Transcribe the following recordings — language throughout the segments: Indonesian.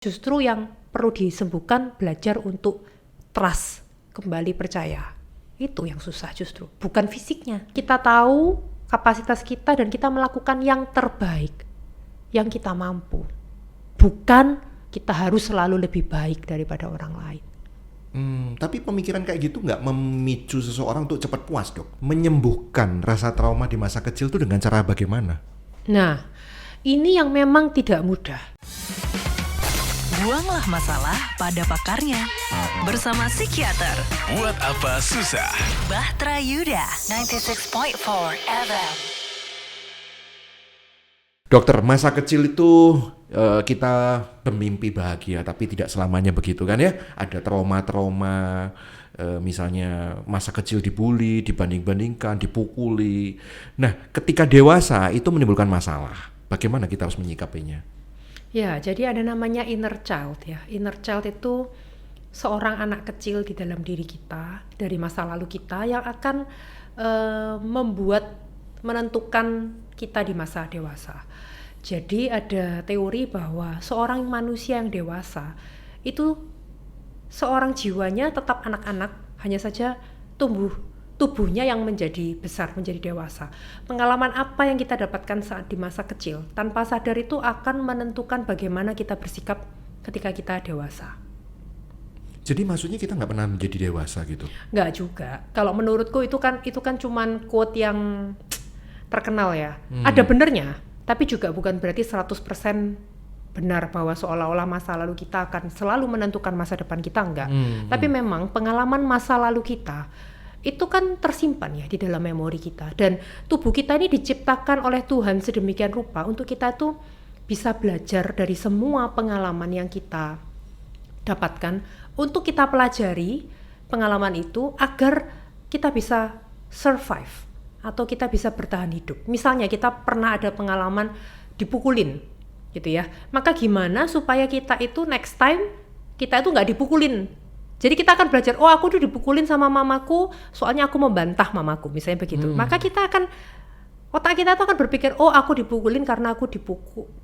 Justru yang perlu disembuhkan belajar untuk trust, kembali percaya. Itu yang susah justru, bukan fisiknya. Kita tahu kapasitas kita dan kita melakukan yang terbaik, yang kita mampu. Bukan kita harus selalu lebih baik daripada orang lain. Tapi pemikiran kayak gitu nggak memicu seseorang untuk cepat puas, Dok? Menyembuhkan rasa trauma di masa kecil itu dengan cara bagaimana? Nah, ini yang memang tidak mudah. Buanglah masalah pada pakarnya. Bersama psikiater. Buat apa susah? Bahtera Yuda, 96.4 FM. Dokter, masa kecil itu kita bermimpi bahagia, tapi tidak selamanya begitu kan ya? Ada trauma-trauma, misalnya masa kecil dibully, dibanding-bandingkan, dipukuli. Nah, ketika dewasa itu menimbulkan masalah. Bagaimana kita harus menyikapinya? Ya, jadi ada namanya inner child ya. Inner child itu seorang anak kecil di dalam diri kita, dari masa lalu kita yang akan menentukan kita di masa dewasa. Jadi ada teori bahwa seorang manusia yang dewasa itu seorang jiwanya tetap anak-anak, hanya saja tubuhnya yang menjadi besar, menjadi dewasa. Pengalaman apa yang kita dapatkan saat di masa kecil tanpa sadar itu akan menentukan bagaimana kita bersikap ketika kita dewasa. Jadi maksudnya kita nggak pernah menjadi dewasa gitu? Nggak juga. Kalau menurutku itu kan cuman quote yang terkenal ya. Ada benernya, tapi juga bukan berarti 100% benar bahwa seolah-olah masa lalu kita akan selalu menentukan masa depan kita, enggak. Tapi memang pengalaman masa lalu kita itu kan tersimpan ya di dalam memori kita, dan tubuh kita ini diciptakan oleh Tuhan sedemikian rupa untuk kita tuh bisa belajar dari semua pengalaman yang kita dapatkan, untuk kita pelajari pengalaman itu agar kita bisa survive atau kita bisa bertahan hidup. Misalnya kita pernah ada pengalaman dipukulin gitu ya, maka gimana supaya kita itu next time kita itu nggak dipukulin. Jadi kita akan belajar, oh aku tuh dipukulin sama mamaku, soalnya aku membantah mamaku, misalnya begitu. Maka otak kita tuh akan berpikir, oh aku dipukulin karena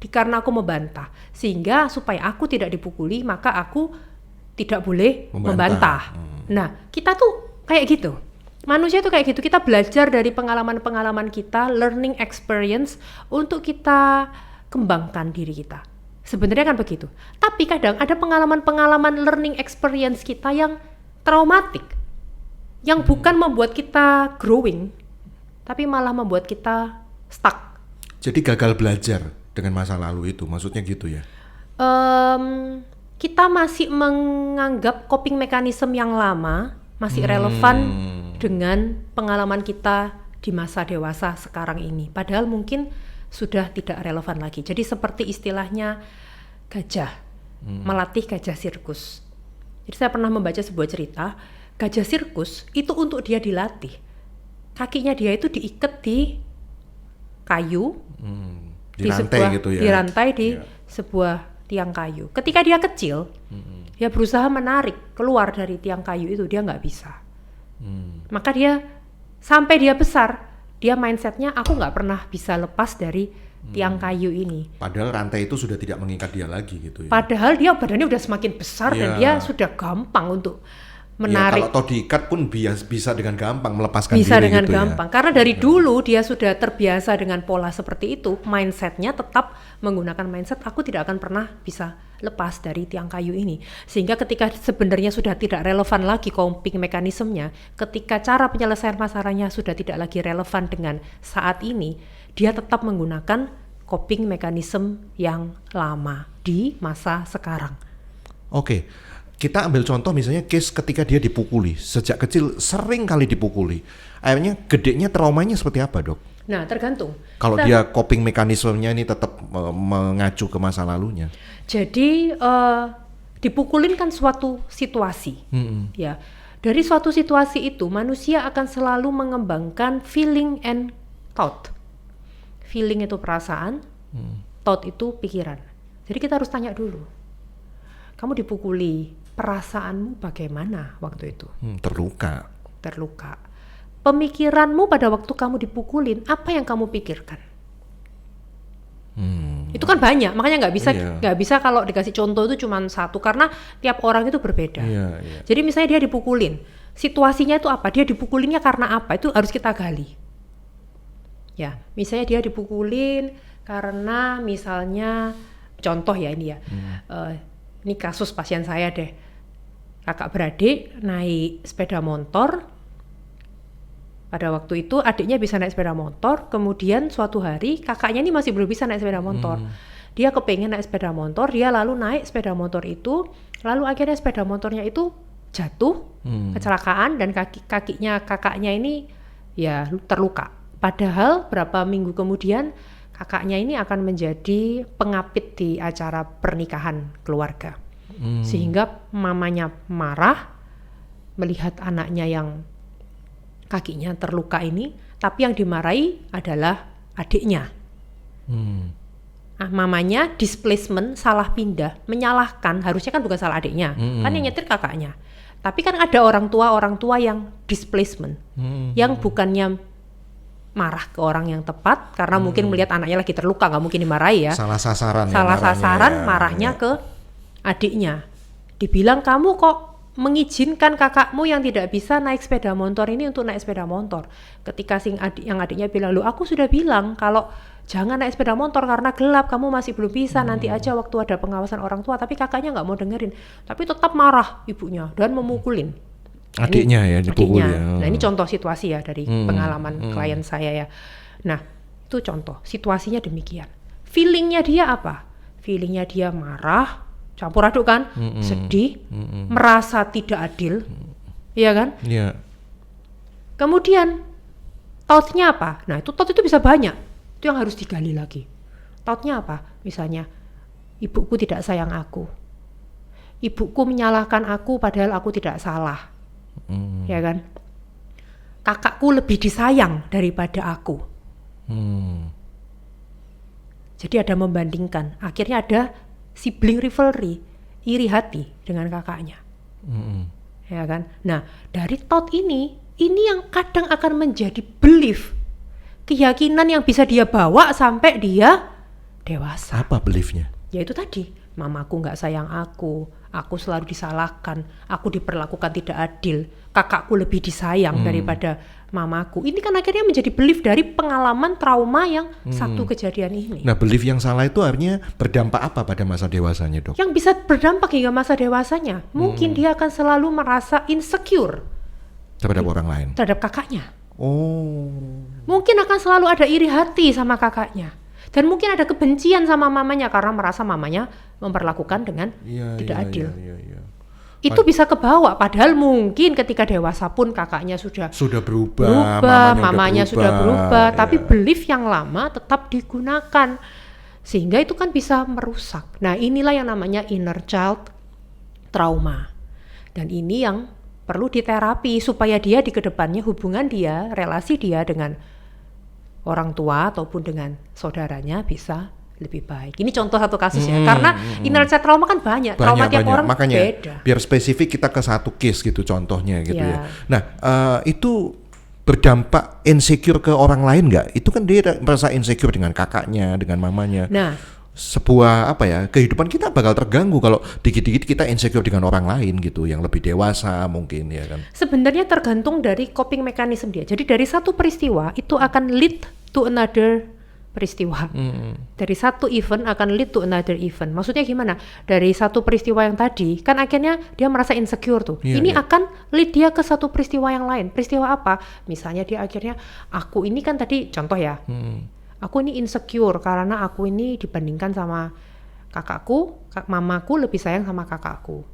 karena aku membantah. Sehingga supaya aku tidak dipukuli, maka aku tidak boleh membantah. Nah, kita tuh kayak gitu. Manusia tuh kayak gitu, kita belajar dari pengalaman-pengalaman kita, learning experience, untuk kita kembangkan diri kita. Sebenarnya kan begitu. Tapi kadang ada pengalaman-pengalaman learning experience kita yang traumatik, yang bukan membuat kita growing, tapi malah membuat kita stuck. Jadi gagal belajar dengan masa lalu itu, maksudnya gitu ya? Kita masih menganggap coping mechanism yang lama masih relevan dengan pengalaman kita di masa dewasa sekarang ini. Padahal mungkin sudah tidak relevan lagi. Jadi seperti istilahnya gajah, melatih gajah sirkus. Jadi saya pernah membaca sebuah cerita, gajah sirkus itu untuk dia dilatih. Kakinya dia itu diikat di kayu, di rantai di sebuah tiang kayu. Ketika dia kecil, dia berusaha menarik keluar dari tiang kayu itu, dia nggak bisa. Maka dia sampai dia besar, dia mindsetnya aku nggak pernah bisa lepas dari tiang kayu ini. Padahal rantai itu sudah tidak mengikat dia lagi gitu ya. Padahal dia badannya udah semakin besar dan dia sudah gampang untuk menarik. Ya, kalau toh diikat pun bisa dengan gampang melepaskan bisa diri dengan gitu gampang. Ya. Karena dari dulu dia sudah terbiasa dengan pola seperti itu, mindsetnya tetap menggunakan mindset aku tidak akan pernah bisa lepas dari tiang kayu ini. Sehingga ketika sebenarnya sudah tidak relevan lagi coping mekanismenya, ketika cara penyelesaian masalahnya sudah tidak lagi relevan dengan saat ini, dia tetap menggunakan coping mekanisme yang lama di masa sekarang. Oke. Kita ambil contoh misalnya case ketika dia dipukuli, sejak kecil sering kali dipukuli. Akhirnya gedenya traumanya seperti apa, Dok? Nah, tergantung. Kalau dia coping mekanismenya ini tetap mengacu ke masa lalunya. Jadi dipukulin kan suatu situasi. Ya. Dari suatu situasi itu manusia akan selalu mengembangkan feeling and thought. Feeling itu perasaan, thought itu pikiran. Jadi kita harus tanya dulu. Kamu dipukuli, perasaanmu bagaimana waktu itu? Terluka. Pemikiranmu pada waktu kamu dipukulin, apa yang kamu pikirkan? Itu kan banyak, makanya Iya. nggak bisa kalau dikasih contoh itu cuma satu karena tiap orang itu berbeda. Iya, iya. Jadi misalnya dia dipukulin, situasinya itu apa? Dia dipukulinnya karena apa? Itu harus kita gali. Ya, misalnya dia dipukulin karena misalnya contoh ya ini ya, ini kasus pasien saya deh, kakak beradik naik sepeda motor. Pada waktu itu adiknya bisa naik sepeda motor, kemudian suatu hari kakaknya ini masih belum bisa naik sepeda motor. Dia kepengen naik sepeda motor, dia lalu naik sepeda motor itu, lalu akhirnya sepeda motornya itu jatuh, kecelakaan, dan kakinya kakaknya ini ya terluka. Padahal berapa minggu kemudian kakaknya ini akan menjadi pengapit di acara pernikahan keluarga. Sehingga mamanya marah melihat anaknya yang kakinya terluka ini, tapi yang dimarahi adalah adiknya. Mamanya displacement, salah pindah, menyalahkan, harusnya kan bukan salah adiknya, kan yang nyetir kakaknya. Tapi kan ada orang tua yang displacement, yang bukannya marah ke orang yang tepat karena mungkin melihat anaknya lagi terluka, nggak mungkin dimarahi ya. Salah sasaran. Salah sasaran, marahnya ke adiknya. Dibilang kamu kok mengizinkan kakakmu yang tidak bisa naik sepeda motor ini untuk naik sepeda motor. Ketika yang adiknya bilang, "Loh, aku sudah bilang kalau jangan naik sepeda motor karena gelap, kamu masih belum bisa, nanti aja waktu ada pengawasan orang tua." Tapi kakaknya nggak mau dengerin, tapi tetap marah ibunya dan memukulin. Adiknya ya dipukul ya. Nah, ini contoh situasi ya dari pengalaman klien saya ya. Nah, itu contoh situasinya demikian. Feelingnya dia apa? Feelingnya dia marah, campur aduk kan, sedih, merasa tidak adil, iya kan? Iya. Kemudian thought-nya apa? Nah, itu thought itu bisa banyak, itu yang harus digali lagi. Thought-nya apa? Misalnya, ibuku tidak sayang aku, ibuku menyalahkan aku padahal aku tidak salah, ya kan? Kakakku lebih disayang daripada aku. Jadi ada membandingkan, akhirnya ada sibling rivalry, iri hati dengan kakaknya, ya kan? Nah, dari thought ini yang kadang akan menjadi belief, keyakinan yang bisa dia bawa sampai dia dewasa. Apa beliefnya? Ya itu tadi, mamaku nggak sayang aku selalu disalahkan, aku diperlakukan tidak adil, kakakku lebih disayang daripada mamaku. Ini kan akhirnya menjadi belief dari pengalaman trauma yang satu kejadian ini. Nah, belief yang salah itu artinya berdampak apa pada masa dewasanya, Dok? Yang bisa berdampak hingga masa dewasanya, mungkin dia akan selalu merasa insecure Terhadap orang lain. terhadap kakaknya. Oh. Mungkin akan selalu ada iri hati sama kakaknya. Dan mungkin ada kebencian sama mamanya karena merasa mamanya memperlakukan dengan tidak adil. Iya. Itu bisa kebawa, padahal mungkin ketika dewasa pun kakaknya sudah berubah, mamanya sudah berubah, tapi belief yang lama tetap digunakan. Sehingga itu kan bisa merusak. Nah, inilah yang namanya inner child trauma. Dan ini yang perlu diterapi supaya dia di kedepannya hubungan dia, relasi dia dengan orang tua ataupun dengan saudaranya bisa lebih baik. Ini contoh satu kasus ya, karena inner child trauma kan banyak trauma tiap orang makanya, beda. Biar spesifik kita ke satu case gitu contohnya gitu ya. Ya. Nah, itu berdampak insecure ke orang lain nggak? Itu kan dia merasa insecure dengan kakaknya, dengan mamanya. Nah, sebuah kehidupan kita bakal terganggu kalau dikit-dikit kita insecure dengan orang lain gitu, yang lebih dewasa mungkin ya kan. sebenarnya tergantung dari coping mechanism dia. Jadi dari satu peristiwa itu akan lead to another peristiwa. Dari satu event akan lead to another event. Maksudnya gimana? Dari satu peristiwa yang tadi, kan akhirnya dia merasa insecure tuh. Ini akan lead dia ke satu peristiwa yang lain. Peristiwa apa? Misalnya dia akhirnya, aku ini kan tadi contoh ya, aku ini insecure karena aku ini dibandingkan sama kakakku, mamaku lebih sayang sama kakakku.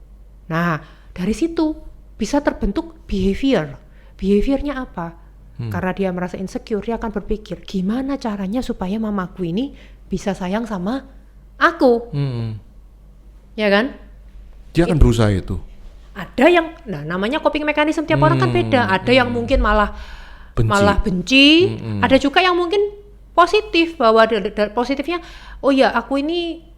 Nah, dari situ bisa terbentuk behavior. Behaviornya apa? Karena dia merasa insecure, dia akan berpikir, gimana caranya supaya mamaku ini bisa sayang sama aku, ya kan? Dia akan berusaha itu. Ada yang, namanya coping mechanism tiap orang kan beda. Ada yang mungkin malah benci. Ada juga yang mungkin positif, bahwa positifnya, oh ya aku ini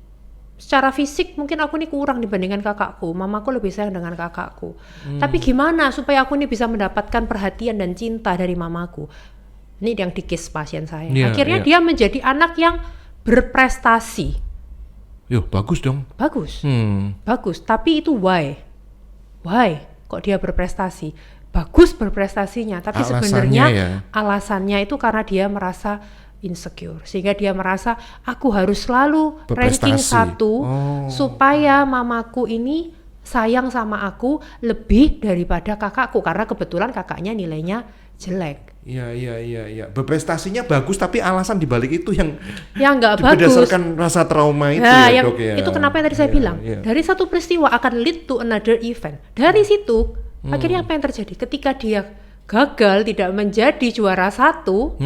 secara fisik mungkin aku ini kurang dibandingkan kakakku, mamaku lebih sayang dengan kakakku. Tapi gimana supaya aku ini bisa mendapatkan perhatian dan cinta dari mamaku? Ini yang di case pasien saya. Akhirnya dia menjadi anak yang berprestasi. Yo, bagus dong. Bagus. Bagus, tapi itu why? Why kok dia berprestasi? Bagus berprestasinya, tapi Alasannya sebenarnya ya. alasannya itu karena dia merasa insecure, sehingga dia merasa aku harus selalu ranking Berprestasi. 1 supaya mamaku ini sayang sama aku lebih daripada kakakku, karena kebetulan kakaknya nilainya jelek. Iya. Berprestasinya bagus, tapi alasan dibalik itu yang Nggak bagus. berdasarkan rasa trauma itu Nah, ya, yang Dok ya. itu kenapa yang tadi saya bilang, dari satu peristiwa akan lead to another event. Dari situ akhirnya apa yang terjadi? Ketika dia gagal tidak menjadi juara 1,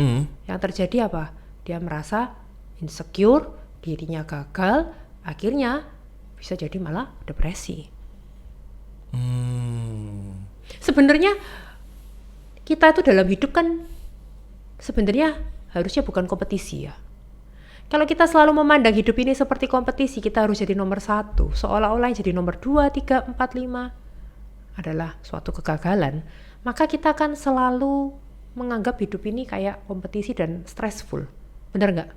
yang terjadi apa? Dia merasa insecure, dirinya gagal, akhirnya bisa jadi malah depresi. Sebenarnya kita itu dalam hidup kan sebenarnya harusnya bukan kompetisi ya. Kalau kita selalu memandang hidup ini seperti kompetisi, kita harus jadi nomor 1, seolah-olah yang jadi nomor 2, 3, 4, 5 adalah suatu kegagalan, maka kita akan selalu menganggap hidup ini kayak kompetisi dan stressful. Benar nggak?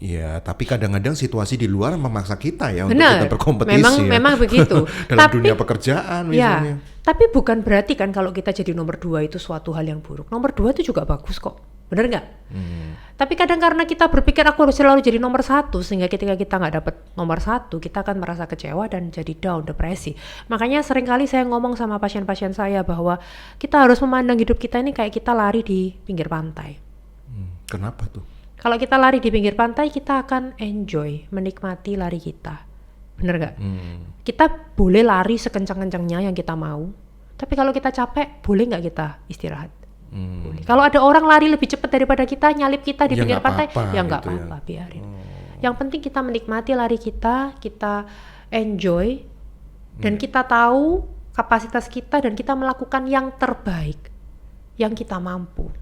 Iya, tapi kadang-kadang situasi di luar memaksa kita ya Benar. untuk kita berkompetisi. Memang begitu. Dalam dunia pekerjaan misalnya. Ya, tapi bukan berarti kan kalau kita jadi nomor 2 itu suatu hal yang buruk. Nomor 2 itu juga bagus kok. Benar nggak? Tapi kadang karena kita berpikir aku harus selalu jadi nomor 1, sehingga ketika kita nggak dapat nomor 1, kita akan merasa kecewa dan jadi down, depresi. Makanya seringkali saya ngomong sama pasien-pasien saya bahwa kita harus memandang hidup kita ini kayak kita lari di pinggir pantai. Kenapa tuh? Kalau kita lari di pinggir pantai, kita akan enjoy, menikmati lari kita. Bener gak? Kita boleh lari sekencang-kencangnya yang kita mau, tapi kalau kita capek, boleh gak kita istirahat? Boleh. Kalau ada orang lari lebih cepat daripada kita, nyalip kita di Ya pinggir nggak pantai, apa-apa ya nggak gitu ya. apa-apa, biarin. Yang penting kita menikmati lari kita enjoy, dan kita tahu kapasitas kita, dan kita melakukan yang terbaik, yang kita mampu.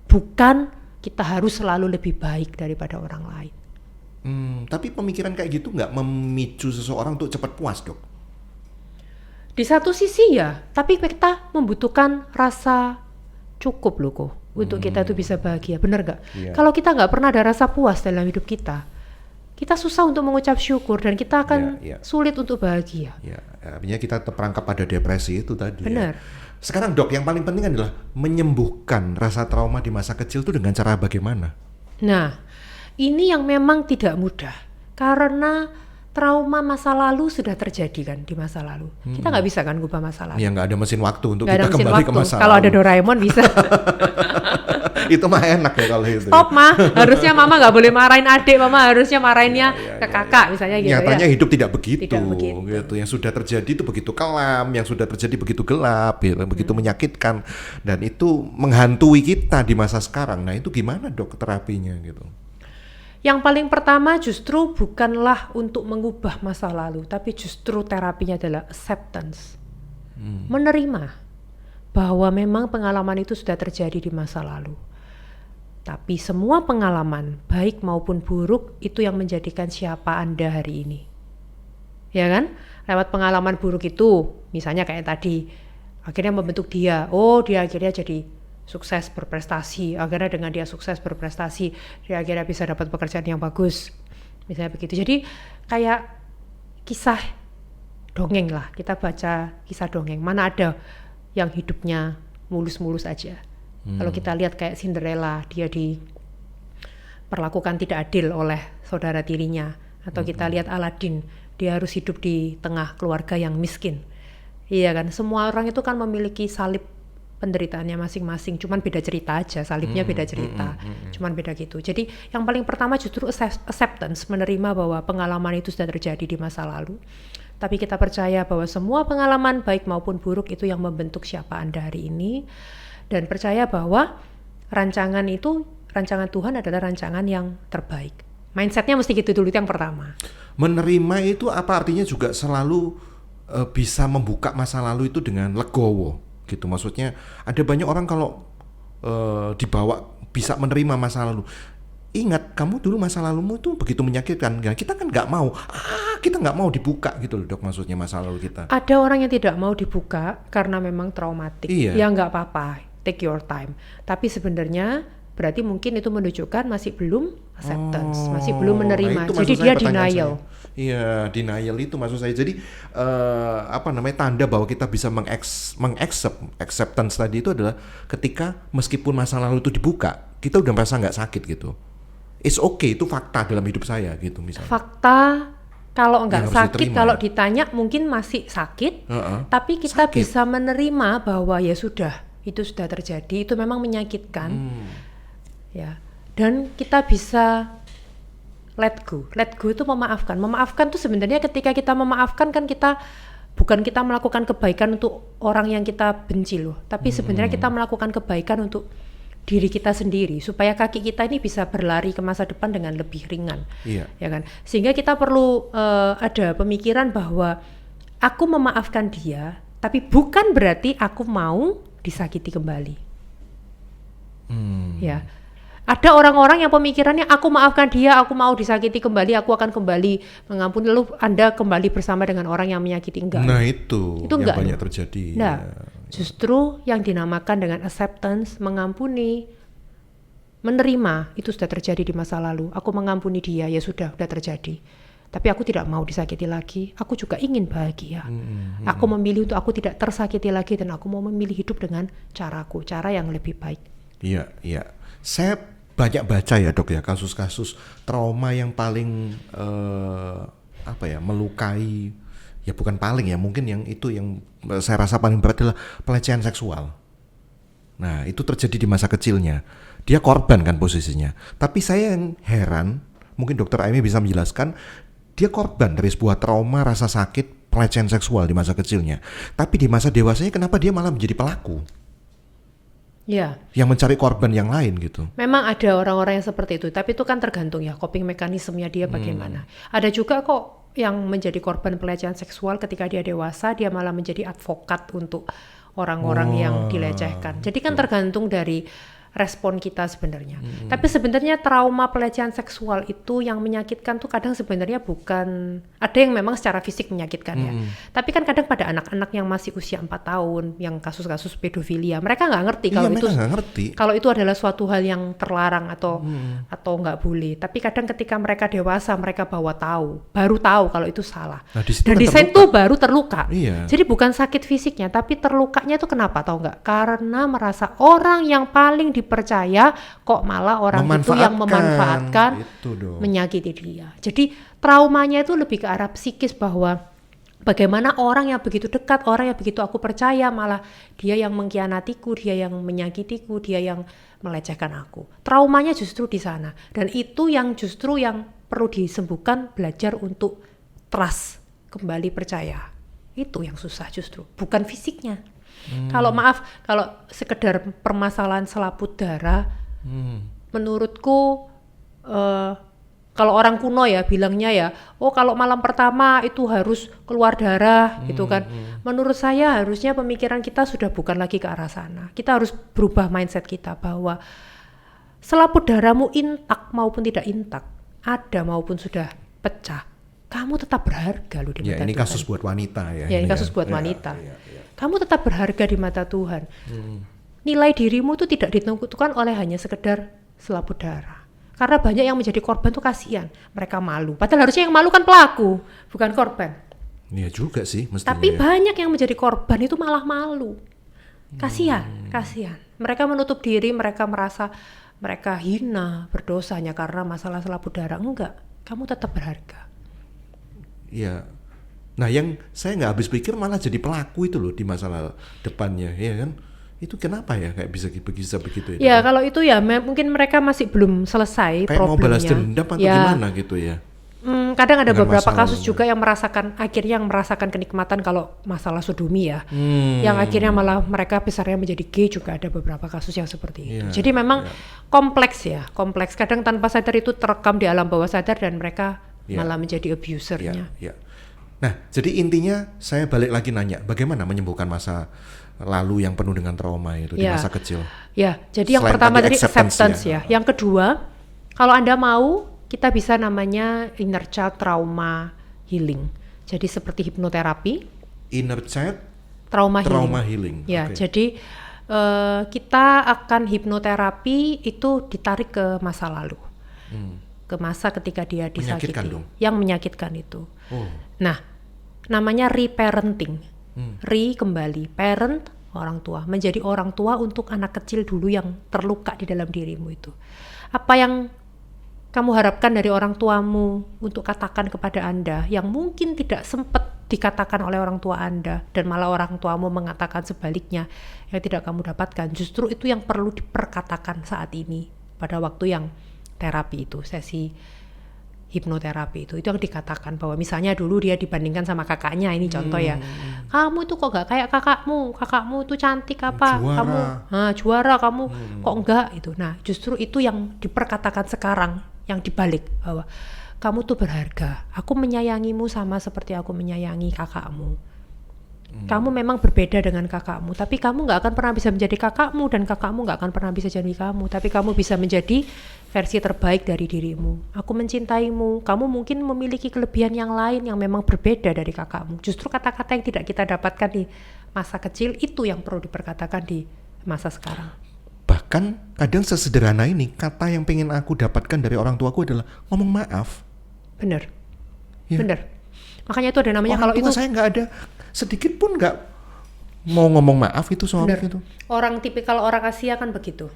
Bukan kita harus selalu lebih baik daripada orang lain. Tapi pemikiran kayak gitu nggak memicu seseorang untuk cepat puas, Dok? Di satu sisi ya, tapi kita membutuhkan rasa cukup loh kok untuk kita tuh bisa bahagia, bener gak? Iya. Kalau kita nggak pernah ada rasa puas dalam hidup kita susah untuk mengucap syukur dan kita akan Iya. sulit untuk bahagia. Ya, artinya kita terperangkap pada depresi itu tadi. Benar. Ya. Sekarang Dok, yang paling penting adalah menyembuhkan rasa trauma di masa kecil itu dengan cara bagaimana? Nah, ini yang memang tidak mudah karena trauma masa lalu sudah terjadi kan di masa lalu. Kita nggak bisa kan ngubah masa lalu. Ya nggak ada mesin waktu untuk Nggak ada kita mesin kembali ke waktu. masa Kalau lalu. ada Doraemon bisa. Itu mah enak ya kalau itu. Stop mah, harusnya mama nggak boleh marahin adik, mama harusnya marahinnya ke kakak misalnya gitu Nyatanya ya. hidup tidak begitu, Tidak begitu. gitu. Yang sudah terjadi itu begitu kelam, yang sudah terjadi begitu gelap, gitu, begitu menyakitkan, dan itu menghantui kita di masa sekarang. Nah itu gimana Dok terapinya gitu? Yang paling pertama justru bukanlah untuk mengubah masa lalu, tapi justru terapinya adalah acceptance. Menerima bahwa memang pengalaman itu sudah terjadi di masa lalu. Tapi semua pengalaman, baik maupun buruk, itu yang menjadikan siapa Anda hari ini. Ya kan? Lewat pengalaman buruk itu, misalnya kayak tadi, akhirnya membentuk dia. Oh, dia akhirnya jadi sukses berprestasi. Akhirnya dengan dia sukses berprestasi, dia akhirnya bisa dapat pekerjaan yang bagus. Misalnya begitu. Jadi kayak kisah dongeng lah. Kita baca kisah dongeng. Mana ada yang hidupnya mulus-mulus aja. Kalau kita lihat kayak Cinderella, dia diperlakukan tidak adil oleh saudara tirinya. Atau kita lihat Aladin, dia harus hidup di tengah keluarga yang miskin. Iya kan, semua orang itu kan memiliki salib penderitaannya masing-masing, cuman beda cerita aja, salibnya beda cerita, cuman beda gitu. Jadi yang paling pertama justru acceptance, menerima bahwa pengalaman itu sudah terjadi di masa lalu. Tapi kita percaya bahwa semua pengalaman baik maupun buruk itu yang membentuk siapa Anda hari ini. Dan percaya bahwa rancangan Tuhan adalah rancangan yang terbaik. Mindsetnya mesti gitu dulu, itu yang pertama. Menerima itu apa artinya juga selalu bisa membuka masa lalu itu dengan legowo gitu. Maksudnya ada banyak orang kalau dibawa bisa menerima masa lalu. Ingat, kamu dulu masa lalumu itu begitu menyakitkan. Nah, kita kan nggak mau. Kita nggak mau dibuka gitu loh Dok, maksudnya masa lalu kita. Ada orang yang tidak mau dibuka karena memang traumatik. Iya. Ya nggak apa-apa, take your time. Tapi sebenarnya berarti mungkin itu menunjukkan masih belum acceptance, masih belum Nah menerima. itu Jadi maksud dia saya, pertanyaan denial. saya. Iya, denial itu maksud saya. Jadi tanda bahwa kita bisa acceptance tadi itu adalah ketika meskipun masa lalu itu dibuka, kita udah merasa nggak sakit gitu. It's okay, itu fakta dalam hidup saya gitu misalnya. Fakta kalau nggak Yang harus sakit, diterima. kalau ditanya mungkin masih sakit, tapi kita Sakit. bisa menerima bahwa ya sudah, itu sudah terjadi, itu memang menyakitkan, ya. Dan kita bisa let go. Let go itu memaafkan. Memaafkan itu sebenarnya ketika kita memaafkan kan bukan kita melakukan kebaikan untuk orang yang kita benci loh, tapi sebenarnya kita melakukan kebaikan untuk diri kita sendiri supaya kaki kita ini bisa berlari ke masa depan dengan lebih ringan. Iya. Ya kan? Sehingga kita perlu ada pemikiran bahwa aku memaafkan dia, tapi bukan berarti aku mau disakiti kembali. Ya. Ada orang-orang yang pemikirannya aku maafkan dia, aku mau disakiti kembali, aku akan kembali mengampuni, lalu Anda kembali bersama dengan orang yang menyakiti. Enggak. Nah itu yang enggak banyak loh. terjadi. Nah, Ya. justru yang dinamakan dengan acceptance, mengampuni, menerima, itu sudah terjadi di masa lalu. Aku mengampuni dia, ya sudah terjadi. Tapi aku tidak mau disakiti lagi. Aku juga ingin bahagia. Aku memilih untuk aku tidak tersakiti lagi dan aku mau memilih hidup dengan caraku, cara yang lebih baik. Iya, iya. Saya banyak baca ya dok ya kasus-kasus trauma yang paling melukai. Ya bukan paling ya, mungkin yang itu yang saya rasa paling berat adalah pelecehan seksual. Nah itu terjadi di masa kecilnya. Dia korban kan posisinya. Tapi saya yang heran, mungkin dokter Amy bisa menjelaskan, dia korban dari sebuah trauma rasa sakit pelecehan seksual di masa kecilnya. Tapi di masa dewasanya kenapa dia malah menjadi pelaku? Ya, Yang mencari korban yang lain gitu. memang ada orang-orang yang seperti itu. Tapi itu kan tergantung ya coping mekanismenya dia bagaimana. Ada juga kok yang menjadi korban pelecehan seksual ketika dia dewasa, dia malah menjadi advokat untuk orang-orang yang dilecehkan. Jadi kan tergantung dari respon kita sebenarnya. Tapi sebenarnya trauma pelecehan seksual itu yang menyakitkan tuh kadang sebenarnya bukan, ada yang memang secara fisik menyakitkan ya. Tapi kan kadang pada anak-anak yang masih usia 4 tahun, yang kasus-kasus pedofilia, mereka nggak ngerti kalau mereka itu nggak ngerti. kalau itu adalah suatu hal yang terlarang atau nggak boleh. Tapi kadang ketika mereka dewasa, mereka baru tahu kalau itu salah. Nah, di situ Dan kan di situ baru terluka. Iya. Jadi bukan sakit fisiknya, tapi terlukanya itu kenapa tahu nggak? Karena merasa orang yang paling dipercaya kok malah orang itu yang memanfaatkan, itu dong. menyakiti dia. Jadi traumanya itu lebih ke arah psikis bahwa bagaimana orang yang begitu dekat, orang yang begitu aku percaya malah dia yang mengkhianatiku, dia yang menyakitiku, dia yang melecehkan aku. Traumanya justru di sana. Dan itu yang justru yang perlu disembuhkan, belajar untuk trust, kembali percaya. Itu yang susah justru, bukan fisiknya. Kalau sekedar permasalahan selaput darah, menurutku kalau orang kuno ya bilangnya ya, oh kalau malam pertama itu harus keluar darah gitu kan. Menurut saya harusnya pemikiran kita sudah bukan lagi ke arah sana. Kita harus berubah mindset kita bahwa selaput darahmu intak maupun tidak intak, ada maupun sudah pecah, kamu tetap berharga loh di mata ini Tuhan. kasus buat wanita ya. Ya, ini kasus buat wanita. Kamu tetap berharga di mata Tuhan. Nilai dirimu itu tidak ditentukan oleh hanya sekedar selaput darah. Karena banyak yang menjadi korban tuh kasihan. Mereka malu. Padahal harusnya yang malu kan pelaku, bukan korban. Iya juga sih mestinya. Tapi banyak yang menjadi korban itu malah malu. Kasihan. Mereka menutup diri, mereka merasa mereka hina, berdosanya karena masalah selaput darah. Enggak, kamu tetap berharga. Iya. Nah yang saya nggak habis pikir malah jadi pelaku itu loh di masalah depannya, ya kan? Itu kenapa ya kayak bisa begitu ya? Kalau itu ya mungkin mereka masih belum selesai kayak problemnya. mau balas dendam atau gimana gitu ya? Kadang ada Dengan beberapa kasus lalunya. juga yang akhirnya merasakan kenikmatan kalau masalah sodomi ya, yang akhirnya malah mereka besarnya menjadi gay, juga ada beberapa kasus yang seperti itu. Jadi memang kompleks. Kadang tanpa sadar itu terekam di alam bawah sadar dan mereka malah menjadi abusernya. Ya. Nah, jadi intinya saya balik lagi nanya, bagaimana menyembuhkan masa lalu yang penuh dengan trauma itu di masa kecil? Ya, jadi yang Selain pertama tadi dari acceptance ya. Yang kedua, kalau Anda mau, kita bisa namanya inner child trauma healing. Jadi seperti hipnoterapi. Inner child Trauma healing. Ya, Okay. jadi kita akan hipnoterapi itu ditarik ke masa lalu, ke masa ketika dia disakiti, yang menyakitkan itu. Nah, namanya reparenting, kembali, parent orang tua, menjadi orang tua untuk anak kecil dulu yang terluka di dalam dirimu itu. Apa yang kamu harapkan dari orang tuamu untuk katakan kepada Anda yang mungkin tidak sempat dikatakan oleh orang tua Anda, dan malah orang tuamu mengatakan sebaliknya yang tidak kamu dapatkan, justru itu yang perlu diperkatakan saat ini pada waktu yang terapi itu, sesi hipnoterapi itu yang dikatakan bahwa misalnya dulu dia dibandingkan sama kakaknya, ini contoh ya, kamu itu kok gak kayak kakakmu itu cantik apa, kamu juara, kamu kok enggak itu. Nah justru itu yang diperkatakan sekarang, yang dibalik bahwa kamu tuh berharga, aku menyayangimu sama seperti aku menyayangi kakakmu. Kamu memang berbeda dengan kakakmu, tapi kamu gak akan pernah bisa menjadi kakakmu, dan kakakmu gak akan pernah bisa jadi kamu, tapi kamu bisa menjadi versi terbaik dari dirimu. Aku mencintaimu, kamu mungkin memiliki kelebihan yang lain yang memang berbeda dari kakakmu. Justru kata-kata yang tidak kita dapatkan di masa kecil itu yang perlu diperkatakan di masa sekarang. Bahkan kadang sesederhana ini, kata yang pengen aku dapatkan dari orang tuaku adalah ngomong maaf. Bener, ya. Bener. Makanya itu ada namanya, orang kalau tua itu saya nggak ada sedikit pun nggak mau ngomong maaf itu soal itu. Orang tipikal orang Asia kan begitu.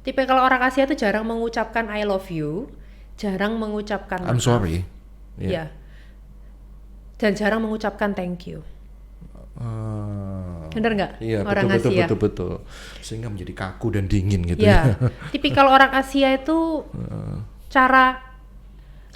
Tipikal orang Asia itu jarang mengucapkan I love you, jarang mengucapkan I'm sorry. Ya. Dan jarang mengucapkan thank you. Bener nggak? Iya, orang Asia. Betul. Sehingga menjadi kaku dan dingin gitu ya. Tipikal orang Asia itu cara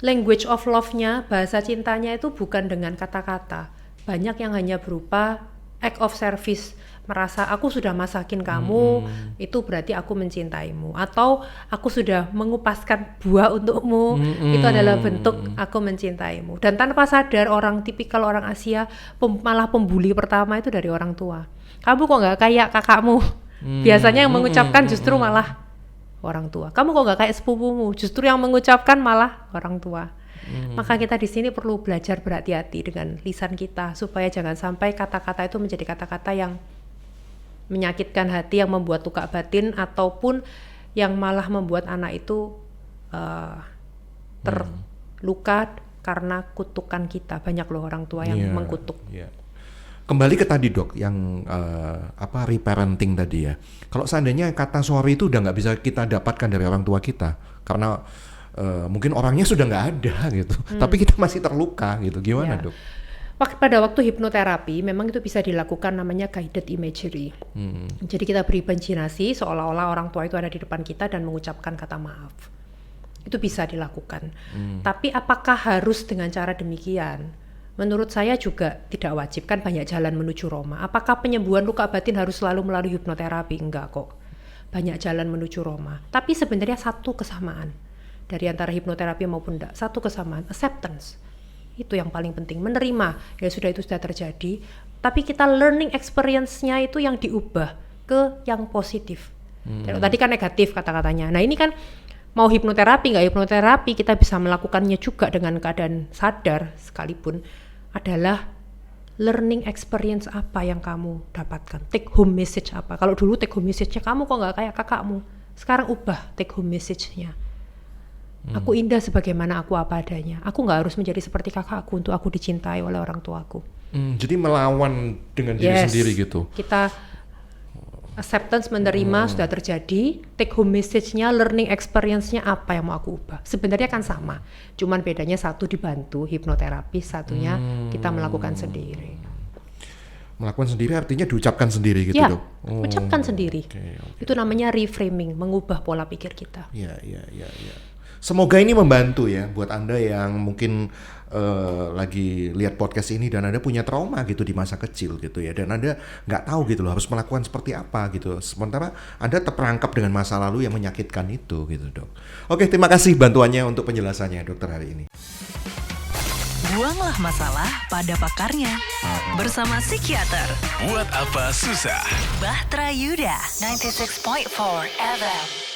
language of love-nya, bahasa cintanya itu bukan dengan kata-kata. Banyak yang hanya berupa act of service, merasa aku sudah masakin kamu, itu berarti aku mencintaimu, atau aku sudah mengupaskan buah untukmu, itu adalah bentuk aku mencintaimu. Dan tanpa sadar orang tipikal orang Asia malah pembuli pertama itu dari orang tua. Kamu kok nggak kayak kakakmu? Biasanya yang mengucapkan justru malah orang tua. Kamu kok nggak kayak sepupumu? Justru yang mengucapkan malah orang tua. Maka kita di sini perlu belajar berhati-hati dengan lisan kita, supaya jangan sampai kata-kata itu menjadi kata-kata yang menyakitkan hati, yang membuat luka batin, ataupun yang malah membuat anak itu terluka karena kutukan kita. Banyak loh orang tua yang mengkutuk. Kembali ke tadi dok, yang reparenting tadi ya. Kalau seandainya kata sorry itu udah nggak bisa kita dapatkan dari orang tua kita, karena mungkin orangnya sudah nggak ada gitu, tapi kita masih terluka gitu. Gimana dok? Pada waktu hipnoterapi memang itu bisa dilakukan, namanya guided imagery. Jadi kita berimajinasi seolah-olah orang tua itu ada di depan kita dan mengucapkan kata maaf. Itu bisa dilakukan. Tapi apakah harus dengan cara demikian? Menurut saya juga tidak wajib, kan banyak jalan menuju Roma. Apakah penyembuhan luka batin harus selalu melalui hipnoterapi? Enggak kok. Banyak jalan menuju Roma. Tapi sebenarnya satu kesamaan dari antara hipnoterapi maupun enggak, satu kesamaan, acceptance. Itu yang paling penting, menerima ya sudah, itu sudah terjadi, tapi kita learning experience-nya itu yang diubah ke yang positif. Tadi kan negatif kata-katanya. Nah ini kan mau hipnoterapi nggak hipnoterapi, kita bisa melakukannya juga dengan keadaan sadar sekalipun, adalah learning experience apa yang kamu dapatkan, take home message apa. Kalau dulu take home message-nya, kamu kok nggak kayak kakakmu, sekarang ubah take home message-nya. Aku indah sebagaimana aku apa adanya. Aku nggak harus menjadi seperti kakakku untuk aku dicintai oleh orang tuaku. Jadi melawan dengan diri sendiri gitu. Kita acceptance, menerima sudah terjadi. Take home message-nya, learning experience-nya apa yang mau aku ubah. Sebenarnya kan sama, cuman bedanya satu dibantu hipnoterapis, satunya kita melakukan sendiri. Melakukan sendiri artinya diucapkan sendiri gitu dok? Ucapkan sendiri. Okay. Itu namanya reframing, mengubah pola pikir kita. Iya. Semoga ini membantu ya buat Anda yang mungkin lagi lihat podcast ini dan Anda punya trauma gitu di masa kecil gitu ya, dan Anda nggak tahu gitu loh harus melakukan seperti apa gitu. Sementara Anda terperangkap dengan masa lalu yang menyakitkan itu gitu dok. Oke, terima kasih bantuannya untuk penjelasannya dokter hari ini. Buanglah masalah pada pakarnya bersama psikiater. Buat apa susah? Bahtera Yuda 96.4 FM.